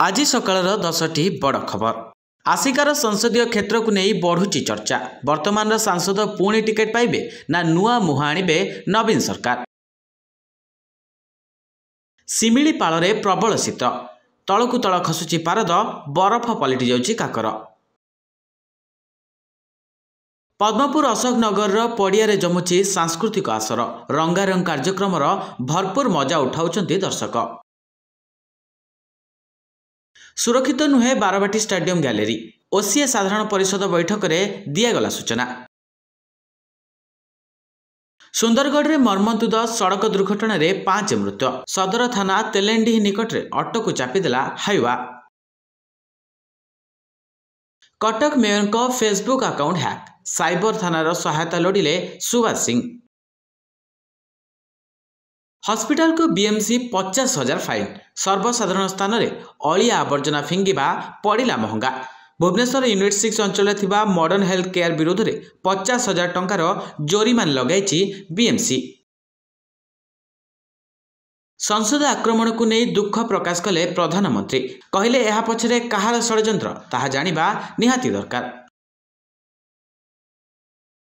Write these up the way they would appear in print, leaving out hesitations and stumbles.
आज सकाळर 10टी बड़ खबर। आसिकार संसदीय क्षेत्र को नहीं बढ़ुची चर्चा। वर्तमान सांसद पुणी टिकेट पाइबे ना नुआ मुह आणिबे नवीन सरकार। शिमिलीपाल प्रबल शीत, तलकु तल खसुची पारद, बरफ पलटि जाउची काकर। पद्मपुर अशोकनगर पड़िया जमुची सांस्कृतिक आसर। रंगारंग कार्यक्रम भरपूर मजा उठाउछन्ति दर्शक। सुरक्षित नुहे बारवाटी स्टाडियम गैलेरी। ओसीए साधारण परिषद बैठक में दिगला सूचना। सुंदरगढ़ में मर्मन्तुद सड़क दुर्घटना 5 मृत्यु। सदर थाना तेलेंडी निकट में ऑटो को चापिदेला हाइवा। कटक मेयर को फेसबुक अकाउंट हैक। साइबर थानार सहायता लोड़िले सुभाष सिंह। हॉस्पिटल को बीएमसी 50,000 फाइन। सर्वसाधारण स्थान में अलिया आवर्जना फिंगिबा पड़िला महंगा। भुवनेश्वर यूनिट 6 अंचल थिबा मॉडर्न हेल्थ केयर विरोध में 50,000 टंकार जोरिमाना लगाई बीएमसी। संसद आक्रमण को नहीं दुख प्रकाश कले प्रधानमंत्री। कहले यह पछरे कहार षड्यंत्र ताहा जानिबा निहाती दरकार।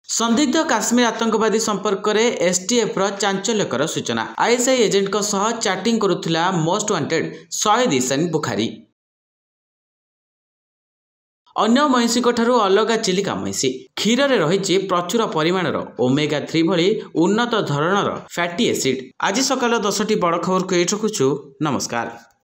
संदिग्ध काश्मीर आतंकवादी संपर्क में एसटीएफ चांचल्यकर सूचना। आईएसआई एजेंट को सह चैटिंग करुथिला मोस्ट वांटेड सईद ईशान बुखारी। अन्य महिषी ठारू अलग चिलिका महिषी। क्षीर में रही प्रचुर परिमाणर ओमेगा 3 भली उन्नत धरणर फैटी एसिड। आज सकाल 10टी बड़ खबर को ये रखुछु। नमस्कार।